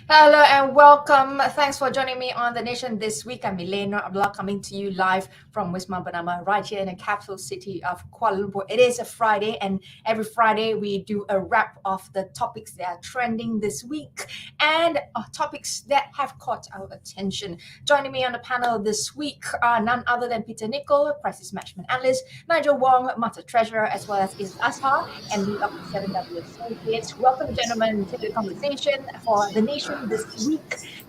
Hello and welcome. Thanks for joining me on The Nation this week. I'm Elane, Abdullah, coming to you live from Wisma Bernama, right here in the capital city of Kuala Lumpur. It is a Friday, and every Friday we do a wrap of the topics that are trending this week and topics that have caught our attention. Joining me on the panel this week are none other than Peter NICOLL, Crisis Management Analyst, Nigel WONG, MATTA Treasurer, as well as AZHAR and Lee of the 7W Associates. Welcome, gentlemen, to the conversation for The Nation this week.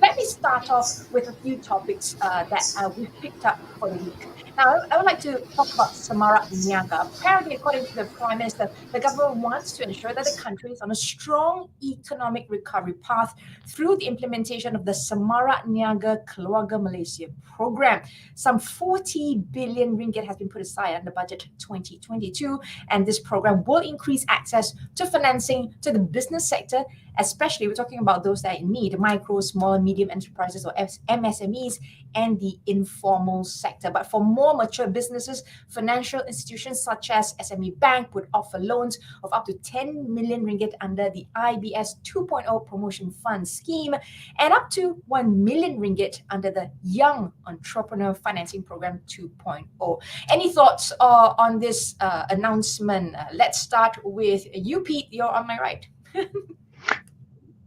Let me start off with a few topics that we've picked up for the week. Now, I would like to talk about SEMARAK NIAGA. Apparently, according to the Prime Minister, the government wants to ensure that the country is on a strong economic recovery path through the implementation of the SEMARAK NIAGA Keluarga Malaysia program. Some 40 billion ringgit has been put aside under budget 2022, and this program will increase access to financing to the business sector, especially we're talking about those that need micro, small, and medium enterprises or MSMEs and the informal sector. But for more mature businesses, financial institutions such as SME Bank would offer loans of up to 10 million ringgit under the IBS 2.0 Promotion Fund scheme and up to 1 million ringgit under the Young Entrepreneur Financing Program 2.0. Any thoughts on this announcement? Let's start with you, Pete. You're on my right.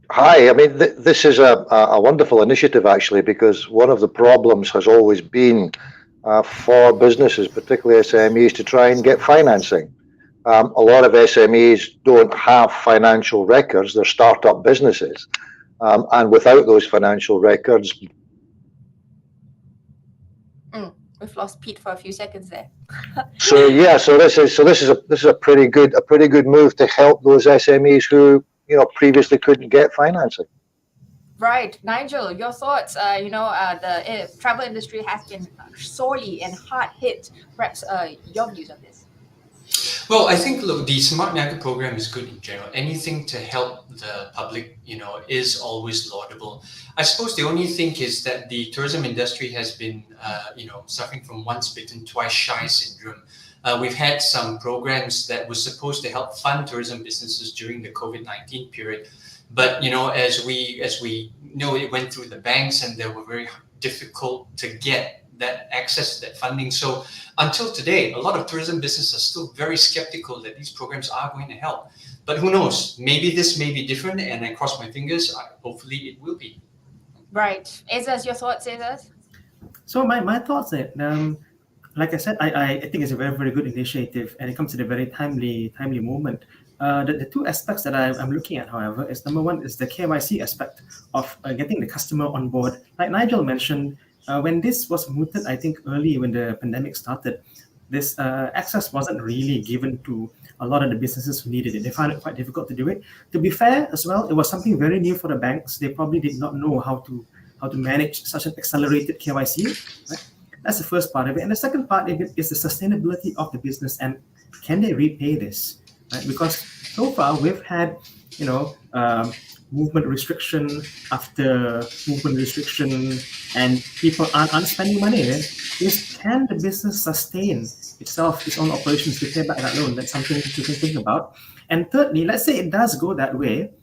Hi, I mean, this is a wonderful initiative, actually, because one of the problems has always been for businesses, particularly SMEs, to try and get financing. A lot of SMEs don't have financial records. They're startup businesses. And without those financial records... We've lost Pete for a few seconds there. So this is a pretty good move to help those SMEs who previously couldn't get financing. Right, Nigel, your thoughts? The travel industry has been sorely and hard hit. Perhaps your views on this. Well, I think, look, the Smart NIAGA program is good in general. Anything to help the public, is always laudable. I suppose the only thing is that the tourism industry has been, suffering from once bitten, twice shy syndrome. We've had some programs that were supposed to help fund tourism businesses during the COVID-19 period. But, as we know, it went through the banks and they were very difficult to get that access to that funding. So until today, a lot of tourism businesses are still very skeptical that these programs are going to help. But who knows? Maybe this may be different, and I cross my fingers. Hopefully it will be. Right. EIZAZ, your thoughts, EIZAZ? So my thoughts are, like I said, I think it's a very, very good initiative, and it comes at a very timely moment. The two aspects that I'm looking at, however, is number one is the KYC aspect of getting the customer on board. Like Nigel mentioned, when this was mooted, I think early when the pandemic started, this access wasn't really given to a lot of the businesses who needed it. They found it quite difficult to do it. To be fair as well, it was something very new for the banks. They probably did not know how to manage such an accelerated KYC. Right? That's the first part of it. And the second part of it is the sustainability of the business and can they repay this? Right? Because so far we've had, movement restriction after movement restriction, and people aren't spending money. Can the business sustain itself, its own operations, to pay back that loan? That's something to think about. And thirdly, let's say it does go that way,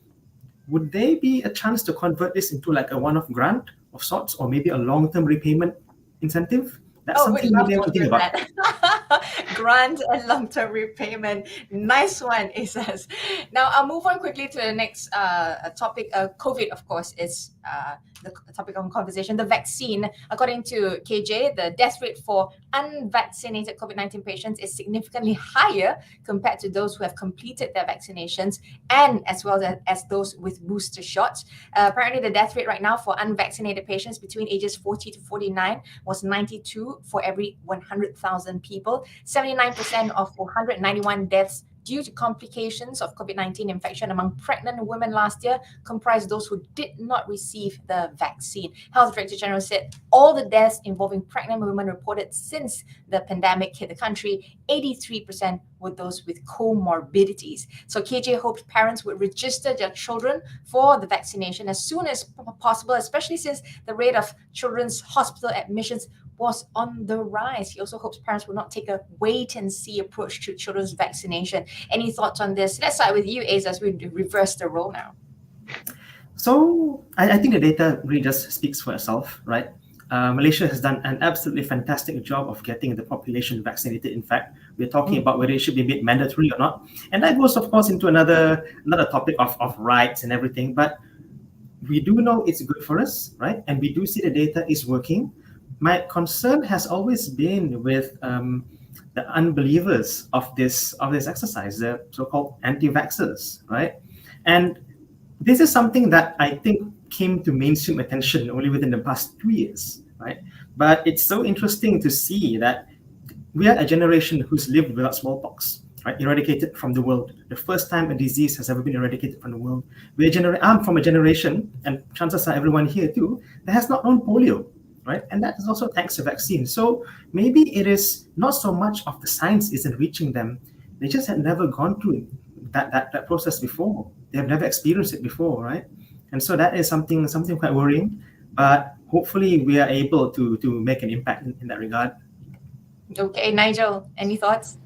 would there be a chance to convert this into like a one-off grant of sorts, or maybe a long-term repayment incentive? That's something we may want to think about. Grant and long-term repayment. Nice one, EIZAZ. Now, I'll move on quickly to the next topic. COVID, of course, is the topic of conversation. The vaccine, according to KJ, the death rate for unvaccinated COVID-19 patients is significantly higher compared to those who have completed their vaccinations and as well as those with booster shots. Apparently, the death rate right now for unvaccinated patients between ages 40 to 49 was 92 for every 100,000 people. 79% of 491 deaths due to complications of COVID-19 infection among pregnant women last year comprised those who did not receive the vaccine. Health Director General said all the deaths involving pregnant women reported since the pandemic hit the country, 83% were those with comorbidities. So KJ hoped parents would register their children for the vaccination as soon as possible, especially since the rate of children's hospital admissions was on the rise. He also hopes parents will not take a wait-and-see approach to children's vaccination. Any thoughts on this? Let's start with you, EIZAZ, as we reverse the role now. So I think the data really just speaks for itself, right? Malaysia has done an absolutely fantastic job of getting the population vaccinated. In fact, we're talking about whether it should be made mandatory or not. And that goes, of course, into another topic of rights and everything. But we do know it's good for us, right? And we do see the data is working. My concern has always been with the unbelievers of this exercise, the so-called anti-vaxxers, right? And this is something that I think came to mainstream attention only within the past 2 years, right? But it's so interesting to see that we are a generation who's lived without smallpox, right? Eradicated from the world. The first time a disease has ever been eradicated from the world. I'm from a generation, and chances are everyone here too, that has not known polio, right? And that is also thanks to vaccine. So maybe it is not so much of the science isn't reaching them. They just had never gone through that process before. They have never experienced it before, right? And so that is something quite worrying. But hopefully we are able to make an impact in that regard. Okay, Nigel, any thoughts?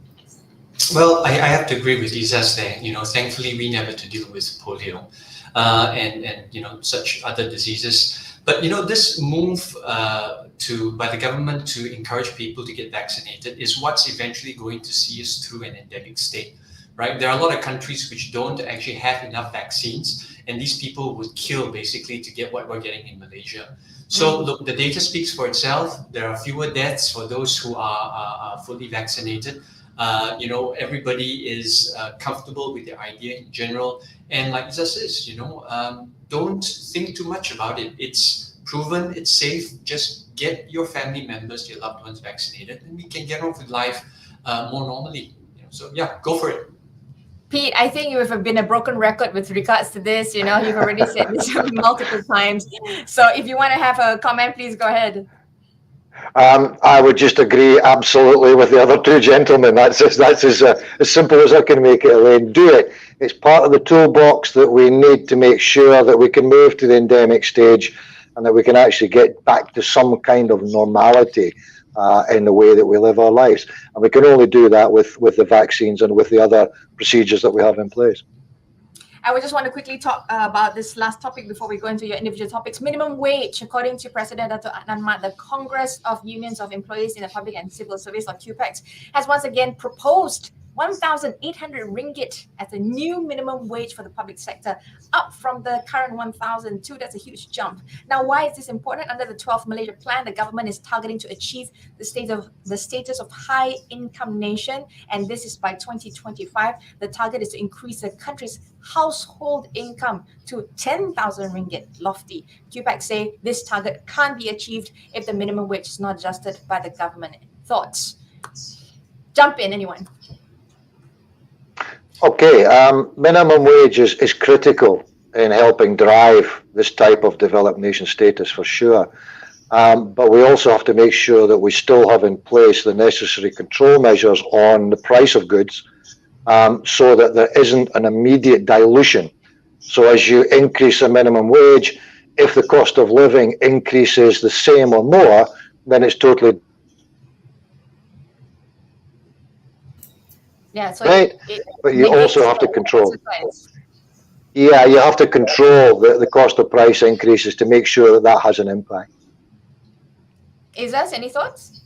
Well, I have to agree with EIZAZ there. Thankfully we never had to deal with polio and such other diseases. But this move by the government to encourage people to get vaccinated is what's eventually going to see us through an endemic state, right? There are a lot of countries which don't actually have enough vaccines, and these people would kill basically to get what we're getting in Malaysia. So look, the data speaks for itself. There are fewer deaths for those who are fully vaccinated. Everybody is comfortable with the idea in general. And like EIZAZ says, don't think too much about it. It's proven, it's safe. Just get your family members, your loved ones vaccinated, and we can get on with life more normally. So yeah, go for it. Pete, I think you have been a broken record with regards to this. You've already said this multiple times. So if you want to have a comment, please go ahead. I would just agree absolutely with the other two gentlemen. That's as simple as I can make it, Elane. Do it. It's part of the toolbox that we need to make sure that we can move to the endemic stage and that we can actually get back to some kind of normality in the way that we live our lives. And we can only do that with the vaccines and with the other procedures that we have in place. I would just want to quickly talk about this last topic before we go into your individual topics. Minimum wage, according to President Dato' Adnan Mat, the Congress of Unions of Employees in the Public and Civil Service, or QPEX, has once again proposed 1,800 ringgit as a new minimum wage for the public sector, up from the current 1,002. That's a huge jump. Now, why is this important? Under the 12th Malaysia Plan, the government is targeting to achieve the status of high income nation, and this is by 2025. The target is to increase the country's household income to 10,000 ringgit. Lofty. QPEX say this target can't be achieved if the minimum wage is not adjusted by the government. Thoughts? Jump in, anyone. Okay, minimum wage is critical in helping drive this type of developed nation status for sure. But we also have to make sure that we still have in place the necessary control measures on the price of goods so that there isn't an immediate dilution. So as you increase the minimum wage, if the cost of living increases the same or more, then it's totally so right. But you also have to control. Yeah, you have to control the cost of price increases to make sure that has an impact. EIZAZ, any thoughts?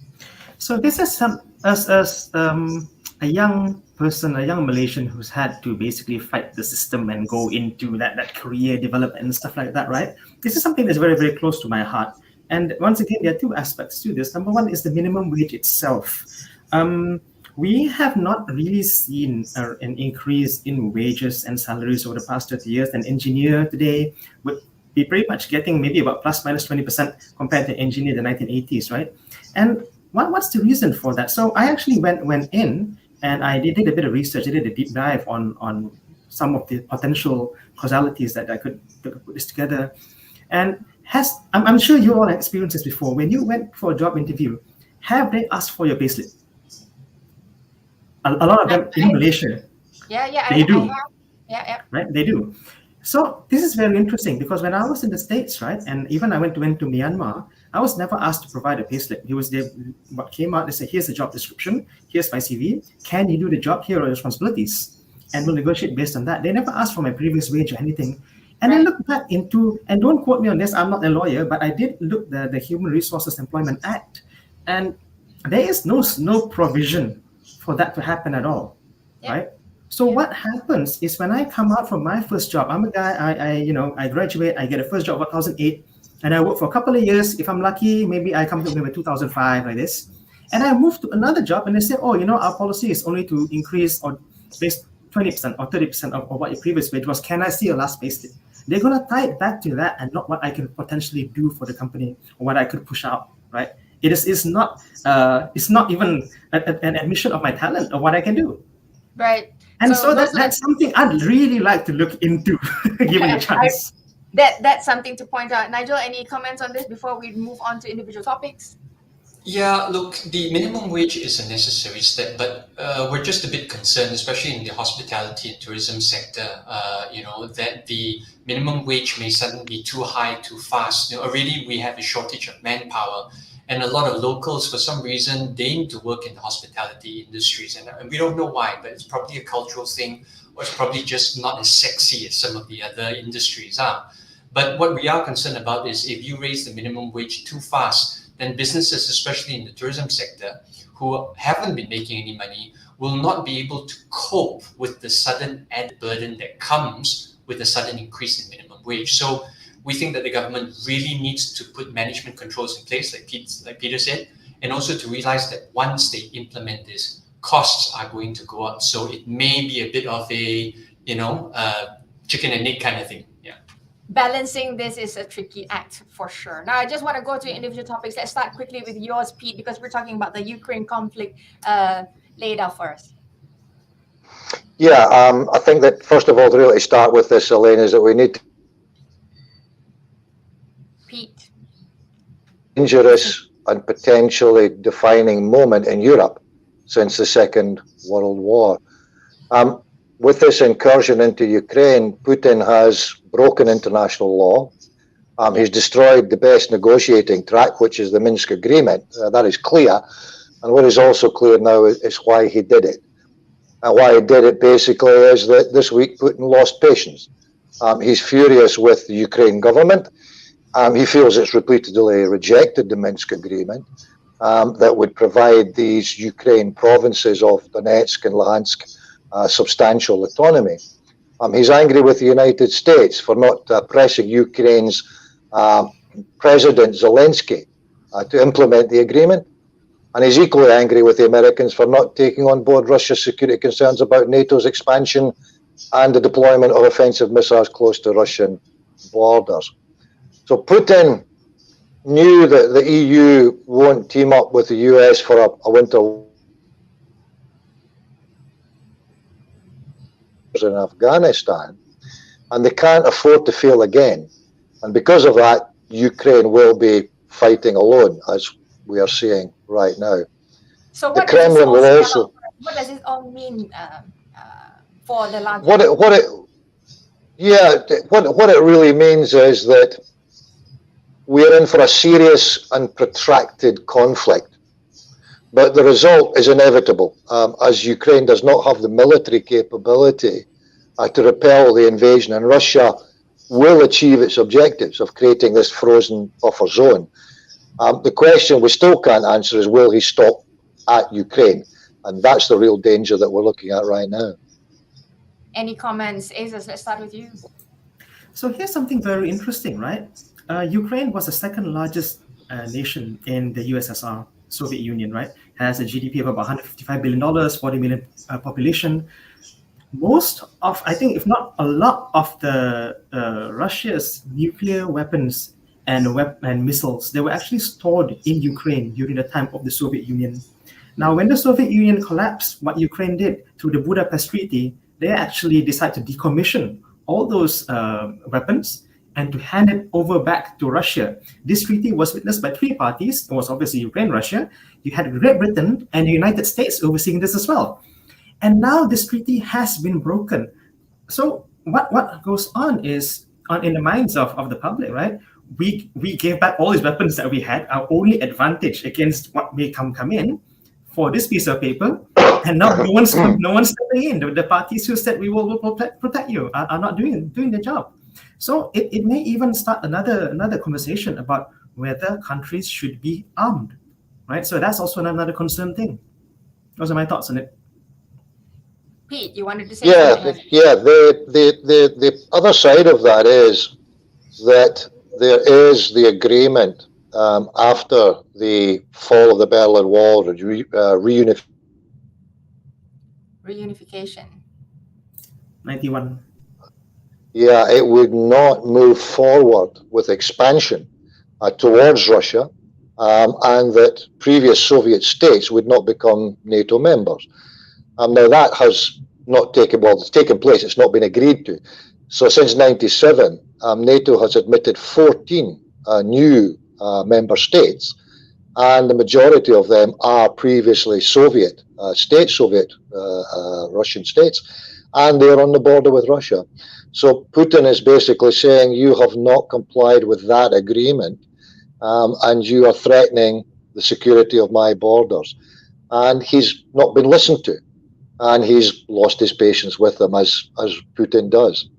So this is as a young person, a young Malaysian who's had to basically fight the system and go into that career development and stuff like that, right? This is something that's very, very close to my heart. And once again, there are two aspects to this. Number one is the minimum wage itself. We have not really seen an increase in wages and salaries over the past 30 years. An engineer today would be pretty much getting maybe about plus minus 20% compared to an engineer in the 1980s, right? And what's the reason for that? So I actually went in and I did a bit of research. I did a deep dive on some of the potential causalities that I could put this together. And I'm sure you all experienced this before. When you went for a job interview, have they asked for your payslip? A lot of them in Malaysia, they do. Right, they do. So this is very interesting because when I was in the States, right, and even I went to Myanmar, I was never asked to provide a payslip. He was there. What came out? They said, "Here's the job description. Here's my CV. Can you do the job? Here are your responsibilities, and we'll negotiate based on that." They never asked for my previous wage or anything. And I look back into, and don't quote me on this, I'm not a lawyer, but I did look the Human Resources Employment Act, and there is no provision for that to happen at all, right? So what happens is when I come out from my first job, I'm a guy, I graduate, I get a first job in 2008, and I work for a couple of years. If I'm lucky, maybe I come to maybe 2005 like this, and I move to another job, and they say, oh, our policy is only to increase or base 20% or 30% of what your previous wage was. Can I see your last pay slip? They're gonna tie it back to that and not what I can potentially do for the company or what I could push out, right? It's not even an admission of my talent or what I can do. Right. And so that's something I'd really like to look into, given the chance. That's something to point out. Nigel, any comments on this before we move on to individual topics? Yeah, look, the minimum wage is a necessary step, but we're just a bit concerned, especially in the hospitality and tourism sector, that the minimum wage may suddenly be too high, too fast. Already we have a shortage of manpower, and a lot of locals, for some reason, they need to work in the hospitality industries, and we don't know why, but it's probably a cultural thing, or it's probably just not as sexy as some of the other industries are. But what we are concerned about is if you raise the minimum wage too fast, then businesses, especially in the tourism sector, who haven't been making any money, will not be able to cope with the sudden added burden that comes with a sudden increase in minimum wage. So we think that the government really needs to put management controls in place, like Peter said, and also to realize that once they implement this, costs are going to go up. So it may be a bit of a, chicken and egg kind of thing. Yeah. Balancing this is a tricky act for sure. Now, I just want to go to individual topics. Let's start quickly with yours, Pete, because we're talking about the Ukraine conflict. Lay it out for us. Yeah, I think that first of all, to really start with this, Elane, is that we need Pete. Dangerous and potentially defining moment in Europe since the Second World War. With this incursion into Ukraine, Putin has broken international law. He's destroyed the best negotiating track, which is the Minsk agreement. That is clear. And what is also clear now is why he did it. And why he did it basically is that this week Putin lost patience. He's furious with the Ukraine government. He feels it's repeatedly rejected the Minsk agreement that would provide these Ukraine provinces of Donetsk and Luhansk substantial autonomy. He's angry with the United States for not pressing Ukraine's President Zelensky to implement the agreement. And he's equally angry with the Americans for not taking on board Russia's security concerns about NATO's expansion and the deployment of offensive missiles close to Russian borders. So Putin knew that the EU won't team up with the US for a winter in Afghanistan, and they can't afford to fail again. And because of that, Ukraine will be fighting alone, as we are seeing right now. So the Kremlin will also. What does it all mean for the larger? What it really means is that we're in for a serious and protracted conflict. But the result is inevitable, as Ukraine does not have the military capability to repel the invasion, and Russia will achieve its objectives of creating this frozen buffer zone. The question we still can't answer is, will he stop at Ukraine? And that's the real danger that we're looking at right now. Any comments? EIZAZ, let's start with you. So here's something very interesting, right? Ukraine was the second largest nation in the USSR, Soviet Union, right? Has a GDP of about $155 billion, 40 million population. Most of, I think, if not a lot of the Russia's nuclear weapons and missiles, they were actually stored in Ukraine during the time of the Soviet Union. Now, when the Soviet Union collapsed, what Ukraine did through the Budapest Treaty, they actually decided to decommission all those weapons and to hand it over back to Russia. This treaty was witnessed by three parties. It was obviously Ukraine, Russia. You had Great Britain and the United States overseeing this as well. And now this treaty has been broken. So what goes on is, in the minds of the public, right? We gave back all these weapons that we had, our only advantage against what may come in for this piece of paper, and now no one's stepping in. The parties who said we will protect you are not doing their job. So it may even start another conversation about whether countries should be armed, right? So that's also another concern thing. Those are my thoughts on it. Pete, you wanted to say something on it? Yeah. The other side of that is that there is the agreement after the fall of the Berlin Wall, Reunification. 91. Yeah, it would not move forward with expansion towards Russia, and that previous Soviet states would not become NATO members. Now that has not taken place. It's not been agreed to. So since '97, NATO has admitted 14 new member states, and the majority of them are previously Soviet Russian states, and they are on the border with Russia. So Putin is basically saying, you have not complied with that agreement, and you are threatening the security of my borders. And he's not been listened to, and he's lost his patience with them, as Putin does.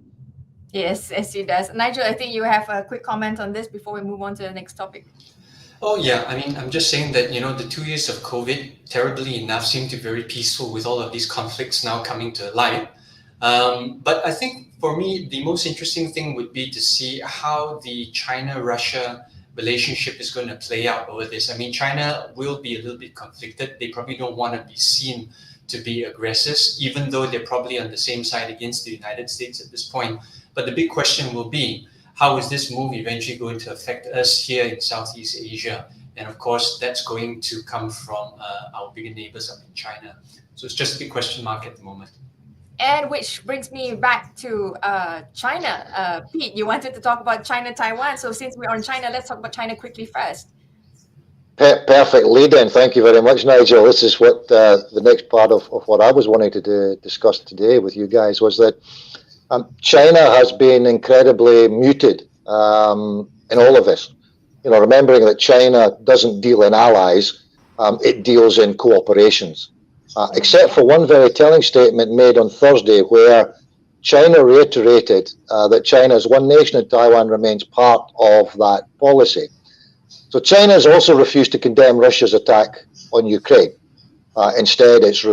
Yes, he does. Nigel, I think you have a quick comment on this before we move on to the next topic. Oh yeah, I mean, I'm just saying that, the 2 years of COVID, terribly enough, seemed to be very peaceful with all of these conflicts now coming to light. But I think for me, the most interesting thing would be to see how the China-Russia relationship is going to play out over this. I mean, China will be a little bit conflicted. They probably don't want to be seen to be aggressors, even though they're probably on the same side against the United States at this point. But the big question will be, how is this move eventually going to affect us here in Southeast Asia? And of course, that's going to come from our bigger neighbors up in China. So it's just a big question mark at the moment. And which brings me back to China. Pete, you wanted to talk about China-Taiwan. So since we're on China, let's talk about China quickly first. Perfect lead-in. Thank you very much, Nigel. This is what the next part of what I was wanting to discuss today with you guys was that China has been incredibly muted in all of this. Remembering that China doesn't deal in allies, it deals in cooperations. Except for one very telling statement made on Thursday where China reiterated that China is one nation and Taiwan remains part of that policy. So China has also refused to condemn Russia's attack on Ukraine. Instead, it's...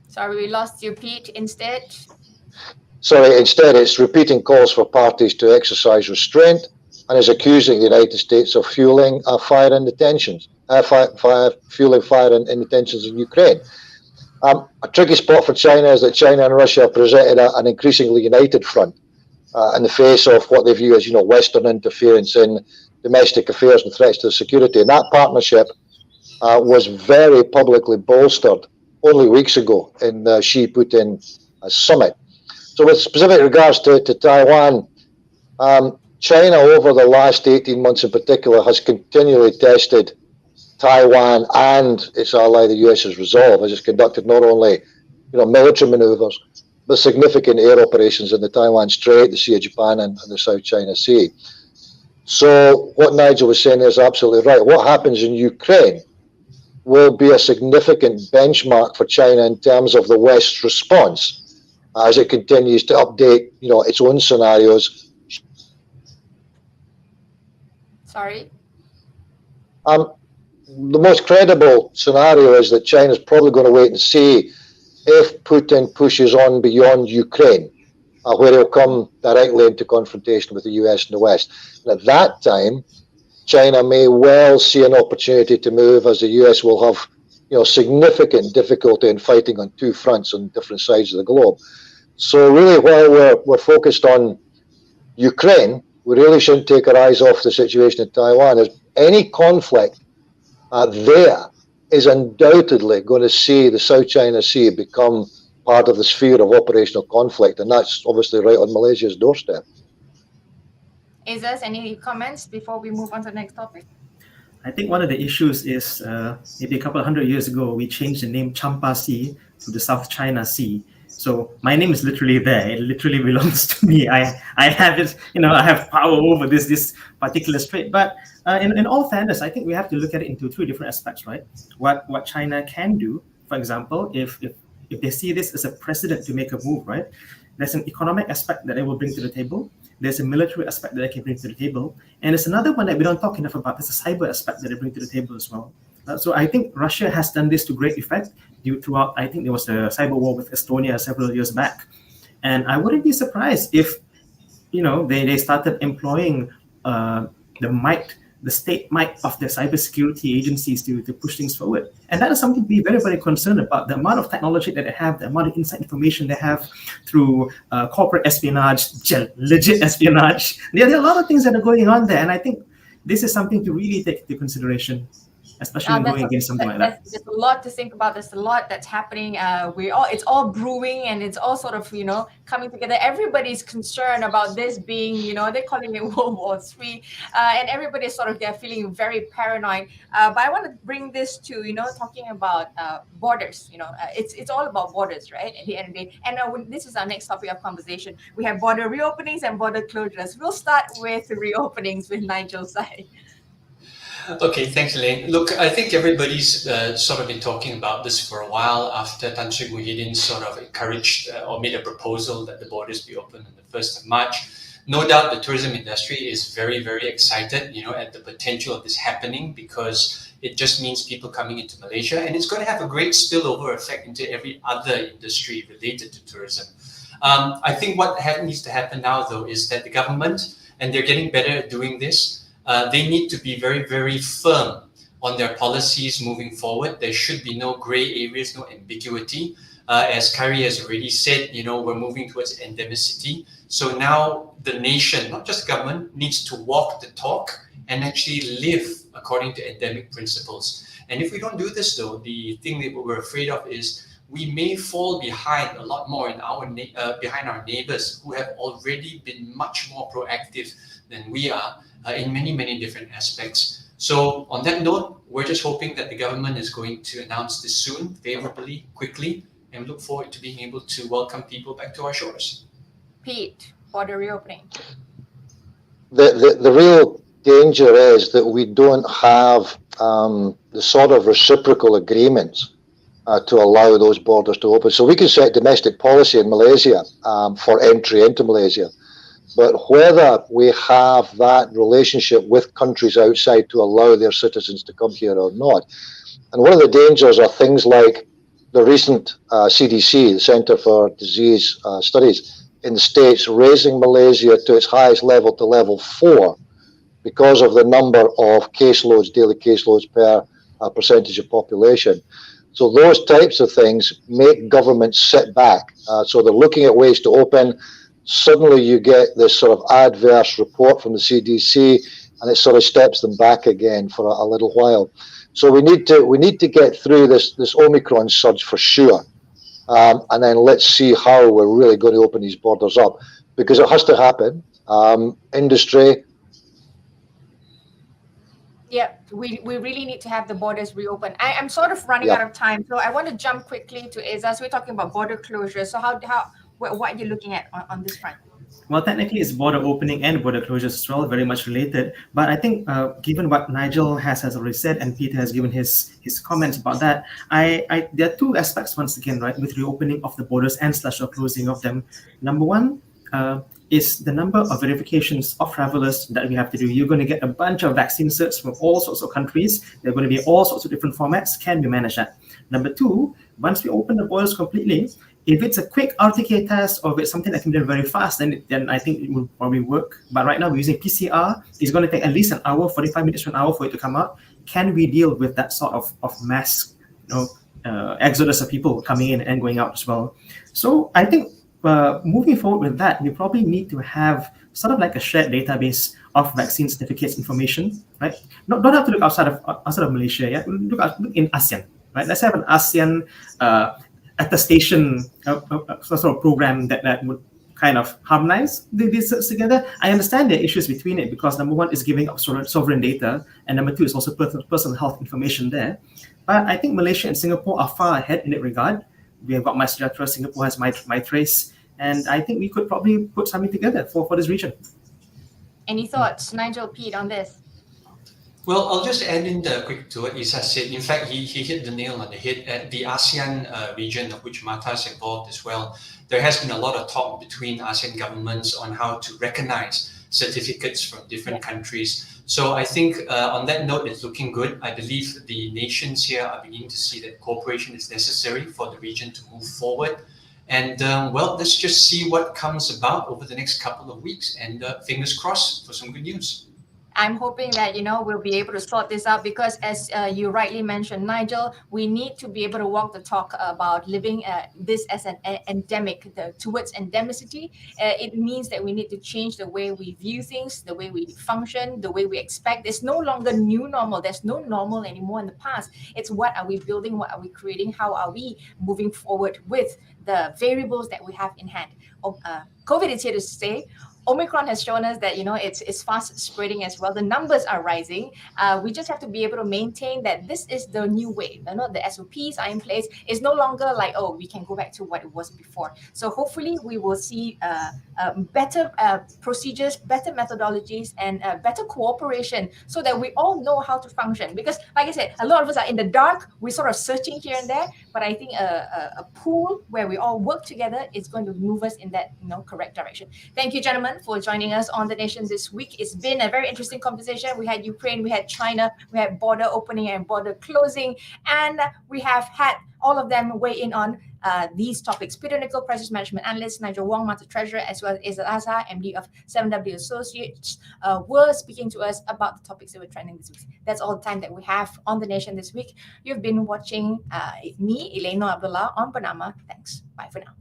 Sorry, we lost you, Pete. Instead, it's repeating calls for parties to exercise restraint and is accusing the United States of fueling fire in the tensions in Ukraine. A tricky spot for China is that China and Russia have presented an increasingly united front in the face of what they view as, Western interference in domestic affairs and threats to security. And that partnership was very publicly bolstered only weeks ago in the Xi-Putin summit. So with specific regards to Taiwan, China over the last 18 months in particular has continually tested Taiwan and its ally, the US's resolve, as it's conducted not only military maneuvers, but significant air operations in the Taiwan Strait, the Sea of Japan, and the South China Sea. So what Nigel was saying is absolutely right. What happens in Ukraine will be a significant benchmark for China in terms of the West's response as it continues to update, its own scenarios. Sorry? The most credible scenario is that China's probably going to wait and see if Putin pushes on beyond Ukraine, where he'll come directly into confrontation with the US and the West. And at that time, China may well see an opportunity to move, as the US will have significant difficulty in fighting on two fronts on different sides of the globe. So really, while we're focused on Ukraine, we really shouldn't take our eyes off the situation in Taiwan. As any conflict there is undoubtedly going to see the South China Sea become part of the sphere of operational conflict, and that's obviously right on Malaysia's doorstep. EIZAZ, any comments before we move on to the next topic? I think one of the issues is maybe a couple of hundred years ago, we changed the name Champa Sea to the South China Sea. So my name is literally there. It literally belongs to me. I have it, I have power over this particular strait. But in all fairness, I think we have to look at it into two different aspects, right? What China can do, for example, if if they see this as a precedent to make a move, right? There's an economic aspect that they will bring to the table. There's a military aspect that they can bring to the table. And there's another one that we don't talk enough about. There's a cyber aspect that they bring to the table as well. So I think Russia has done this to great effect throughout. I think there was a cyber war with Estonia several years back. And I wouldn't be surprised if, they started employing the state might of the cybersecurity agencies to push things forward. And that is something to be very, very concerned about. The amount of technology that they have, the amount of inside information they have through corporate espionage, legit espionage. There are a lot of things that are going on there. And I think this is something to really take into consideration, especially when going against something like that. There's a lot to think about. There's a lot that's happening. It's all brewing, and it's all sort of, coming together. Everybody's concerned about this being, they're calling it World War III, and everybody's they're feeling very paranoid. But I want to bring this to, talking about borders. It's all about borders, right? At the end of the day. And this is our next topic of conversation. We have border reopenings and border closures. We'll start with the reopenings with Nigel's side. Okay, thanks, Elane. Look, I think everybody's sort of been talking about this for a while after Tan Sri Muhyiddin sort of encouraged or made a proposal that the borders be open on the 1st of March. No doubt the tourism industry is very, very excited, at the potential of this happening, because it just means people coming into Malaysia, and it's going to have a great spillover effect into every other industry related to tourism. I think what needs to happen now, though, is that the government, and they're getting better at doing this, they need to be very, very firm on their policies moving forward. There should be no gray areas, no ambiguity. As Kari has already said, we're moving towards endemicity. So now the nation, not just government, needs to walk the talk and actually live according to endemic principles. And if we don't do this, though, the thing that we're afraid of is we may fall behind a lot more in behind our neighbors who have already been much more proactive than we are in many, many different aspects. So on that note, we're just hoping that the government is going to announce this soon, favorably, quickly, and look forward to being able to welcome people back to our shores. Pete, border reopening. The real danger is that we don't have the sort of reciprocal agreements to allow those borders to open. So we can set domestic policy in Malaysia for entry into Malaysia. But whether we have that relationship with countries outside to allow their citizens to come here or not. And one of the dangers are things like the recent CDC, the Center for Disease Studies in the States, raising Malaysia to its highest level, to level 4, because of the number of caseloads, daily caseloads per percentage of population. So those types of things make governments sit back. So they're looking at ways to open. Suddenly you get this sort of adverse report from the CDC, and it sort of steps them back again for a little while. So we need to get through this Omicron surge for sure, and then let's see how we're really going to open these borders up, because it has to happen. Industry. Yeah, we really need to have the borders reopen. I'm sort of running out of time, so I want to jump quickly to EIZAZ. We're talking about border closure. So what are you looking at on this front? Well, technically, it's border opening and border closures as well, very much related. But I think, given what Nigel has already said, and Peter has given his comments about that, there are two aspects once again, right, with reopening of the borders and / closing of them. Number one is the number of verifications of travelers that we have to do. You're going to get a bunch of vaccine certs from all sorts of countries. They're going to be all sorts of different formats. Can we manage that? Number two, once we open the borders completely, if it's a quick RTK test or if it's something that can be done very fast, then I think it will probably work. But right now we're using PCR. It's going to take at least an hour, 45 minutes to an hour for it to come out. Can we deal with that sort of mass, exodus of people coming in and going out as well? So I think moving forward with that, we probably need to have sort of like a shared database of vaccine certificates information, right? Don't have to look outside of Malaysia. Yeah, look in ASEAN, right? Let's have an ASEAN attestation sort of program that would kind of harmonize these together. I understand the issues between it, because number one is giving up sovereign data, and number two is also personal health information there. But I think Malaysia and Singapore are far ahead in that regard. We have got MySejahtera, Singapore has MyTrace, and I think we could probably put something together for this region. Any thoughts, Nigel, Pete, on this? Well, I'll just add in the quick to what Isa said. In fact, he hit the nail on the head. At the ASEAN region, of which MATTA is involved as well, there has been a lot of talk between ASEAN governments on how to recognize certificates from different countries. So I think on that note, it's looking good. I believe the nations here are beginning to see that cooperation is necessary for the region to move forward. And well, let's just see what comes about over the next couple of weeks, and fingers crossed for some good news. I'm hoping that, we'll be able to sort this out, because as you rightly mentioned, Nigel, we need to be able to walk the talk about living this as an endemic, towards endemicity. It means that we need to change the way we view things, the way we function, the way we expect. It's no longer new normal. There's no normal anymore in the past. It's what are we building? What are we creating? How are we moving forward with the variables that we have in hand? COVID is here to stay. Omicron has shown us that, it's fast spreading as well. The numbers are rising. We just have to be able to maintain that this is the new way. The SOPs are in place. It's no longer like, oh, we can go back to what it was before. So hopefully we will see better procedures, better methodologies, and better cooperation, so that we all know how to function. Because like I said, a lot of us are in the dark. We're sort of searching here and there. But I think a pool where we all work together is going to move us in that correct direction. Thank you, gentlemen, for joining us on The Nation this week. It's been a very interesting conversation. We had Ukraine, we had China, we had border opening and border closing, and we have had all of them weigh in on these topics. Peter Nicol, Crisis Management Analyst, Nigel Wong, MATTA Treasurer, as well as AZHAR, MD of 7W Associates, were speaking to us about the topics that we're trending this week. That's all the time that we have on The Nation this week. You've been watching me, Elane Abdullah, on Panama. Thanks. Bye for now.